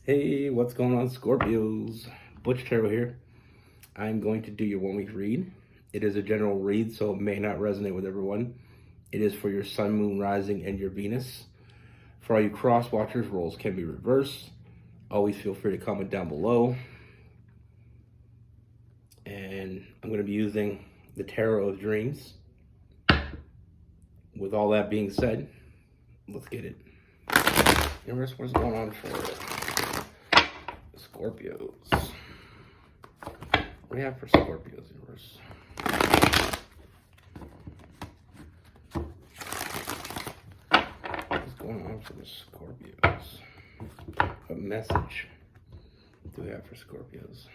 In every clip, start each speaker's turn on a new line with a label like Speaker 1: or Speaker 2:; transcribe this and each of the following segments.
Speaker 1: Hey, what's going on, Scorpios? Butch here. I'm going to do your 1 week read. It is a general read, so it may not resonate with everyone. It is for your sun, moon, rising, and your Venus. For all you cross watchers, roles can be reversed. Always feel free to comment down below. And I'm going to be using the Tarot of Dreams. With all that being said, let's get it. Universe, what's going on for Scorpios? What do you have for Scorpios, universe? What's going on for the Scorpios? What message do we have for Scorpios?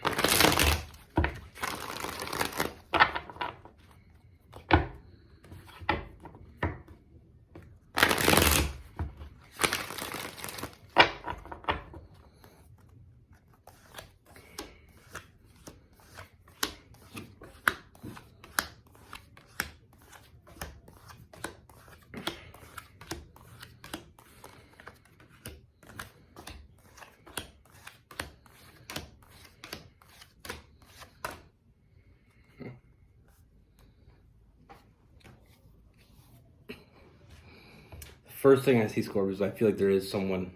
Speaker 1: First thing I see, Scorpios, I feel like there is someone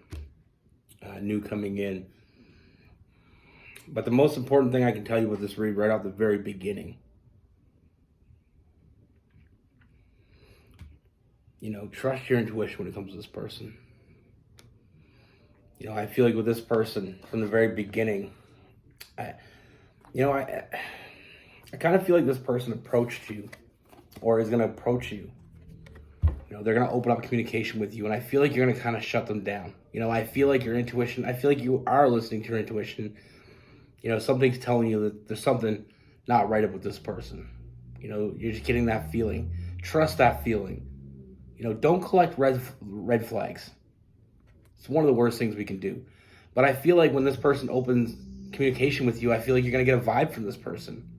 Speaker 1: new coming in. But the most important thing I can tell you with this read right out the very beginning, trust your intuition when it comes to this person. I feel like with this person from the very beginning, I kind of feel like this person approached you or is going to approach you. They're going to open up communication with you, and I feel like you're going to kind of shut them down. I feel like your intuition, I feel like you are listening to your intuition. Something's telling you that there's something not right up with this person. You're just getting that feeling. Trust that feeling. Don't collect red flags. It's one of the worst things we can do. But I feel like when this person opens communication with you, I feel like you're going to get a vibe from this person.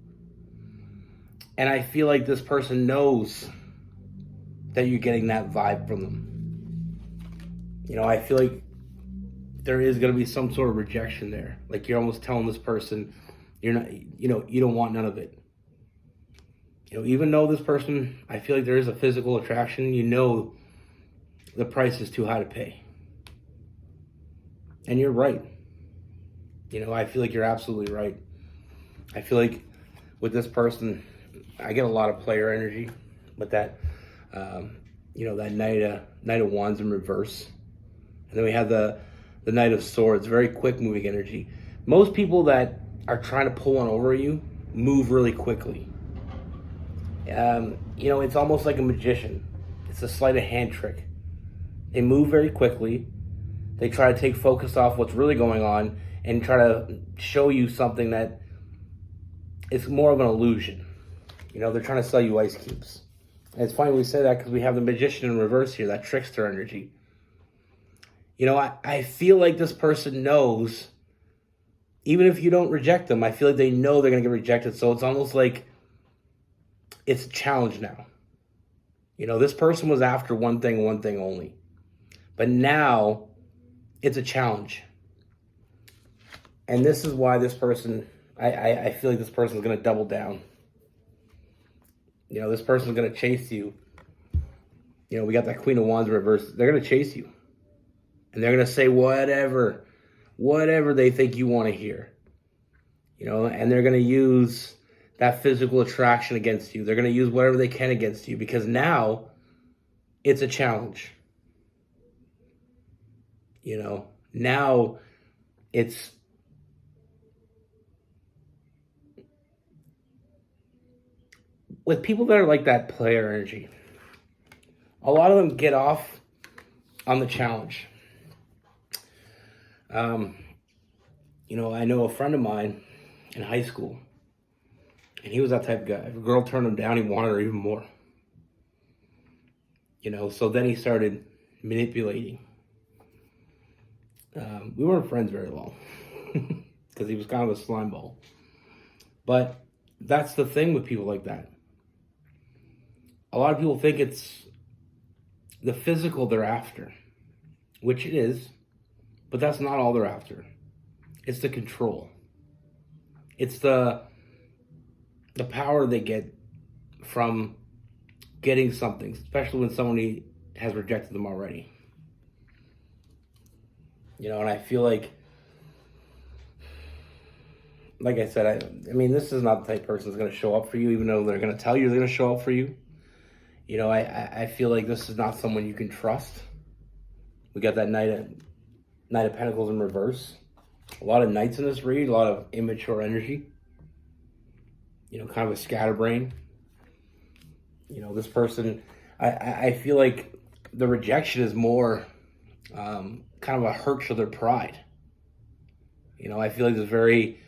Speaker 1: And I feel like this person knows that you're getting that vibe from them. I feel like there is going to be some sort of rejection there. Like you're almost telling this person, you're not, you don't want none of it. Even though this person, I feel like there is a physical attraction, the price is too high to pay. And you're right. I feel like you're absolutely right. I feel like with this person, I get a lot of player energy, but that, that Knight of Wands in reverse. And then we have the Knight of Swords, very quick moving energy. Most people that are trying to pull one over you move really quickly. It's almost like a magician. It's a sleight of hand trick. They move very quickly. They try to take focus off what's really going on and try to show you something that is more of an illusion. They're trying to sell you ice cubes. And it's funny we say that because we have the magician in reverse here, that trickster energy. I feel like this person knows, even if you don't reject them, I feel like they know they're going to get rejected. So it's almost like it's a challenge now. This person was after one thing only. But now it's a challenge. And this is why this person, I feel like this person is going to double down. This person is going to chase you. We got that Queen of Wands reverse. They're going to chase you. And they're going to say whatever they think you want to hear. And they're going to use that physical attraction against you. They're going to use whatever they can against you because now it's a challenge. Now it's with people that are like that player energy. A lot of them get off on the challenge. I know a friend of mine in high school, and he was that type of guy. If a girl turned him down, he wanted her even more. So then he started manipulating. We weren't friends very long because he was kind of a slime ball. But that's the thing with people like that. A lot of people think it's the physical they're after, which it is, but that's not all they're after. It's the control. It's the power they get from getting something, especially when somebody has rejected them already. You know, and I feel like I said, I mean, this is not the type of person that's going to show up for you, even though they're going to tell you they're going to show up for you. You know, I feel like this is not someone you can trust. We got that Knight of Pentacles in reverse. A lot of knights in this read, a lot of immature energy. You know, kind of a scatterbrain. You know, this person, I feel like the rejection is more kind of a hurt to their pride. You know, I feel like there's very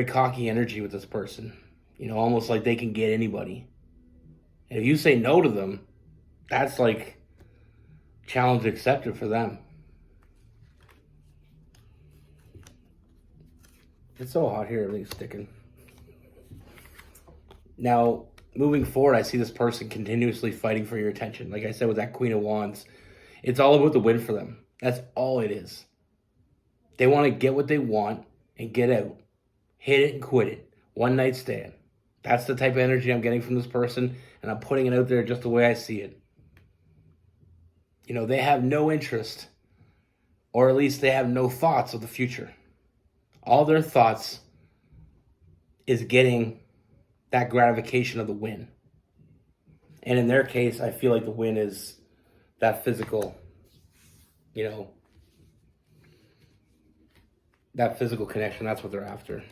Speaker 1: cocky energy with this person. You know, almost like they can get anybody. And if you say no to them, that's like challenge accepted for them. It's so hot here, everything's sticking. Now, moving forward, I see this person continuously fighting for your attention. Like I said, with that Queen of Wands, it's all about the win for them. That's all it is. They want to get what they want and get out. Hit it and quit it. One night stand. That's the type of energy I'm getting from this person, and I'm putting it out there just the way I see it. You know, they have no interest, or at least they have no thoughts of the future. All their thoughts is getting that gratification of the win. And in their case, I feel like the win is that physical, you know, that physical connection. That's what they're after.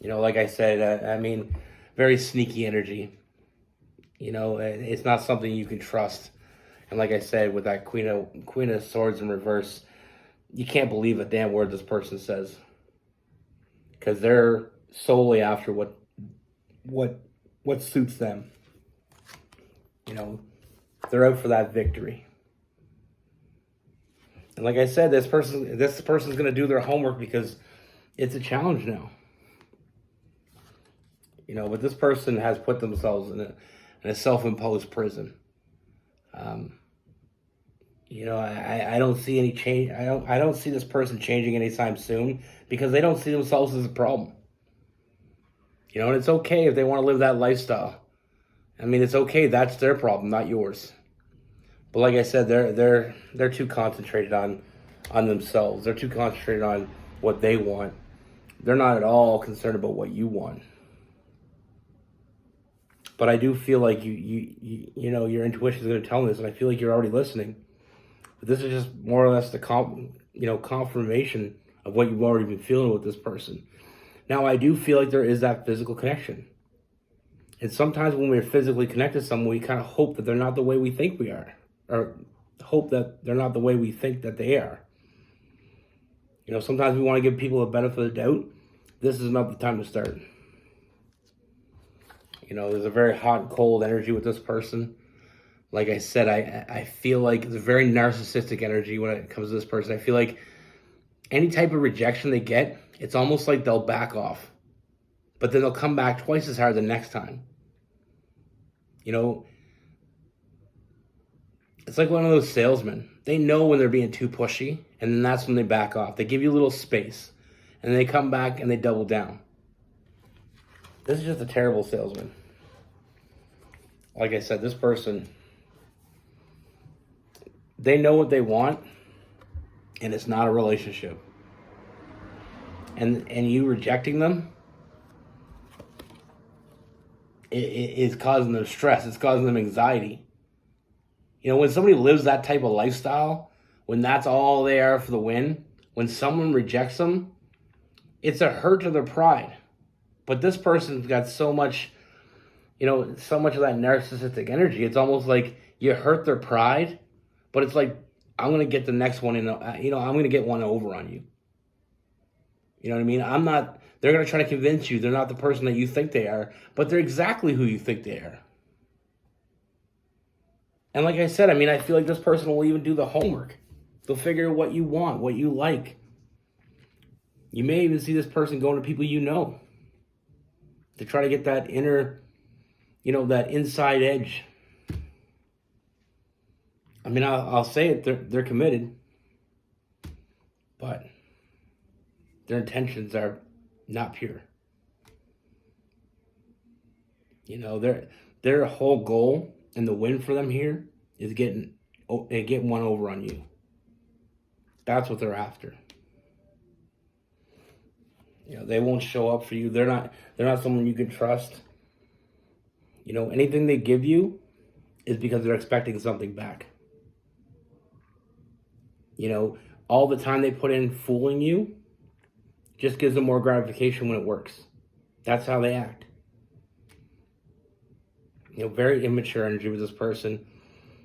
Speaker 1: You know, like I said, I mean, very sneaky energy. You know, it's not something you can trust. And like I said, with that Queen of Swords in reverse, you can't believe a damn word this person says, because they're solely after what suits them. You know, they're out for that victory. And like I said, this person's going to do their homework because it's a challenge now. You know, but this person has put themselves in a self-imposed prison. You know, I don't see any change. I don't see this person changing anytime soon because they don't see themselves as a problem. You know, and it's okay if they want to live that lifestyle. I mean, it's okay. That's their problem, not yours. But like I said, they're too concentrated on themselves. They're too concentrated on what they want. They're not at all concerned about what you want. But I do feel like you know, your intuition is going to tell them this, and I feel like you're already listening. But this is just more or less the confirmation of what you've already been feeling with this person. Now, I do feel like there is that physical connection. And sometimes when we're physically connected to someone, we kind of hope that they're not the way we think we are. Or hope that they're not the way we think that they are. You know, sometimes we want to give people a benefit of the doubt. This is not the time to start. You know, there's a very hot and cold energy with this person. Like I said, I feel like it's a very narcissistic energy when it comes to this person. I feel like any type of rejection they get, it's almost like they'll back off. But then they'll come back twice as hard the next time. You know, it's like one of those salesmen. They know when they're being too pushy, and then that's when they back off. They give you a little space, and then they come back and they double down. This is just a terrible salesman. Like I said, this person, they know what they want, and it's not a relationship. And you rejecting them, it is causing them stress. It's causing them anxiety. You know, when somebody lives that type of lifestyle, when that's all they are for the win, when someone rejects them, it's a hurt to their pride. But this person's got so much, you know, so much of that narcissistic energy. It's almost like you hurt their pride, but it's like, I'm going to get the next one in, you know, I'm going to get one over on you. You know what I mean? They're going to try to convince you they're not the person that you think they are, but they're exactly who you think they are. And like I said, I mean, I feel like this person will even do the homework. They'll figure out what you want, what you like. You may even see this person going to people you know to try to get that inner, you know, that inside edge. I mean, I'll say it, they're committed. but their intentions are not pure. You know, their whole goal and the win for them here is getting one over on you. That's what they're after. You know, they won't show up for you. They're not someone you can trust. You know, anything they give you is because they're expecting something back. You know, all the time they put in fooling you just gives them more gratification when it works. That's how they act. You know, very immature energy with this person.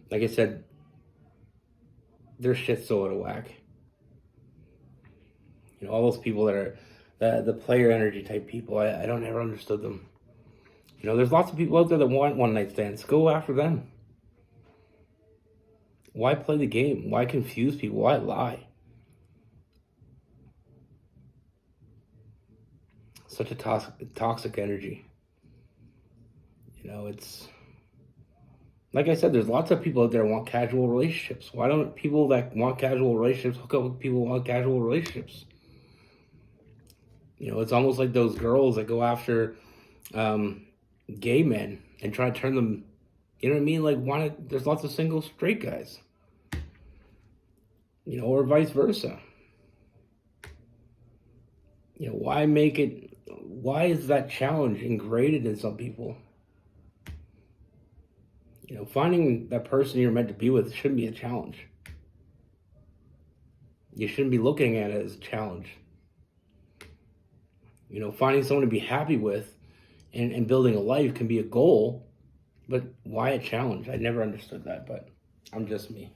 Speaker 1: Like I said, their shit's so out of whack. You know, all those people that are the player energy type people, I don't ever understood them. You know, there's lots of people out there that want one night stands. Go after them. Why play the game? Why confuse people? Why lie? Such a toxic energy. You know, it's like I said, there's lots of people out there who want casual relationships. Why don't people that want casual relationships hook up with people who want casual relationships? You know, it's almost like those girls that go after gay men and try to turn them, you know what I mean? Like, there's lots of single straight guys. You know, or vice versa. You know, why is that challenge ingrained in some people? You know, finding that person you're meant to be with shouldn't be a challenge. You shouldn't be looking at it as a challenge. You know, finding someone to be happy with and building a life can be a goal, but why a challenge? I never understood that, but I'm just me.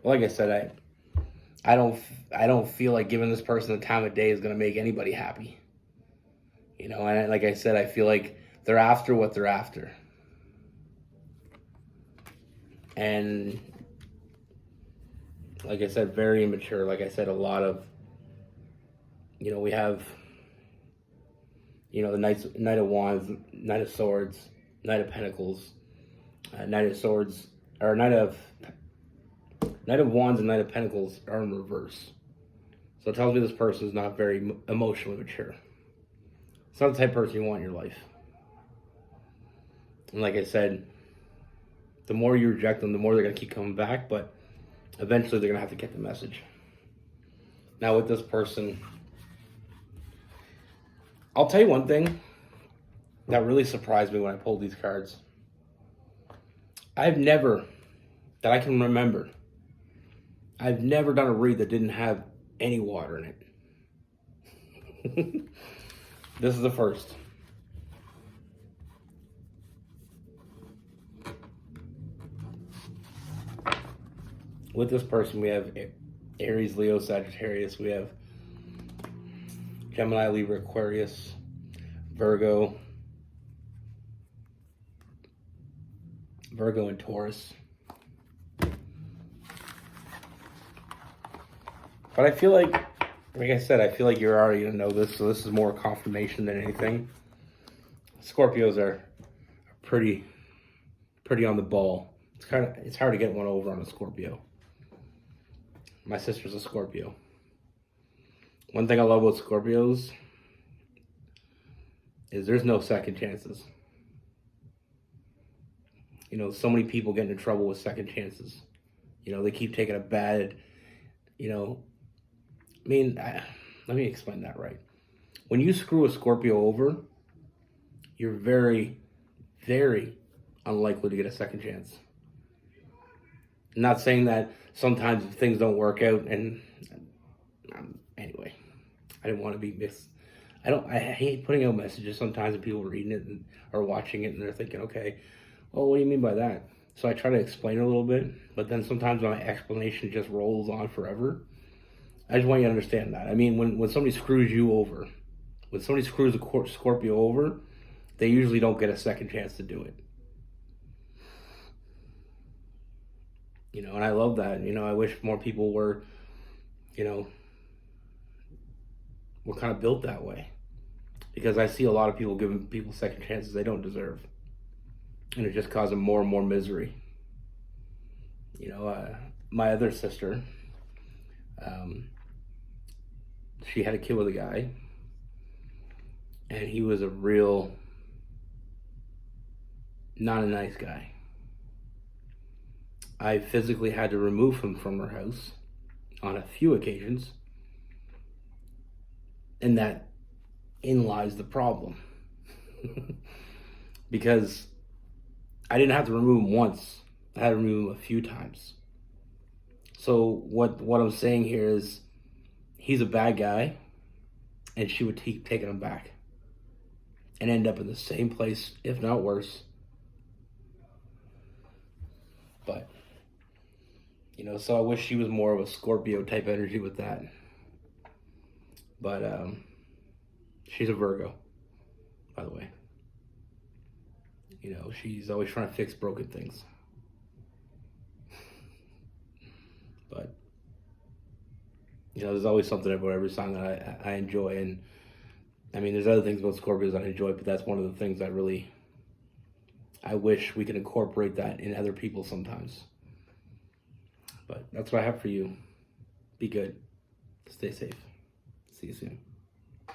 Speaker 1: Well, like I said, I don't feel like giving this person the time of day is going to make anybody happy. You know, and like I said, I feel like they're after what they're after. And like I said, very immature. Like I said, a lot of, you know, we have, you know, the Knight of Wands, Knight of Swords, Knight of Pentacles, Knight of Swords, or Knight of Wands and Knight of Pentacles are in reverse. So it tells me this person is not very emotionally mature. It's not the type of person you want in your life. And like I said, the more you reject them, the more they're going to keep coming back, but eventually they're going to have to get the message. Now with this person, I'll tell you one thing that really surprised me when I pulled these cards. I've never, that I can remember, I've never done a read that didn't have any water in it. This is the first. With this person, we have Aries, Leo, Sagittarius. We have Gemini, Libra, Aquarius, Virgo, and Taurus. But I feel like I said, I feel like you're already going to know this, so this is more confirmation than anything. Scorpios are pretty on the ball. It's hard to get one over on a Scorpio. My sister's a Scorpio. One thing I love about Scorpios is there's no second chances. You know, so many people get into trouble with second chances. You know, they keep taking a bad, you know, let me explain that right. When you screw a Scorpio over, you're very, very unlikely to get a second chance. I'm not saying that sometimes things don't work out, and anyway, I didn't want to be I hate putting out messages sometimes and people reading it or watching it and they're thinking, okay, well, what do you mean by that? So I try to explain it a little bit, but then sometimes my explanation just rolls on forever. I just want you to understand that. I mean, when somebody screws you over, when somebody screws a Scorpio over, they usually don't get a second chance to do it. You know, and I love that. You know, I wish more people were, you know, were kind of built that way. Because I see a lot of people giving people second chances they don't deserve. And it just causes them more and more misery. You know, my other sister, She had a kid with a guy, and he was a real, not a nice guy. I physically had to remove him from her house on a few occasions, and that in lies the problem. Because I didn't have to remove him once, I had to remove him a few times. So what I'm saying here is, he's a bad guy, and she would keep taking him back and end up in the same place, if not worse. But, so I wish she was more of a Scorpio type energy with that. But she's a Virgo, by the way. She's always trying to fix broken things. But there's always something about every song that I enjoy. And I mean, there's other things about Scorpios I enjoy, but that's one of the things I wish we could incorporate that in other people sometimes. But that's what I have for you. Be good. Stay safe. See you soon.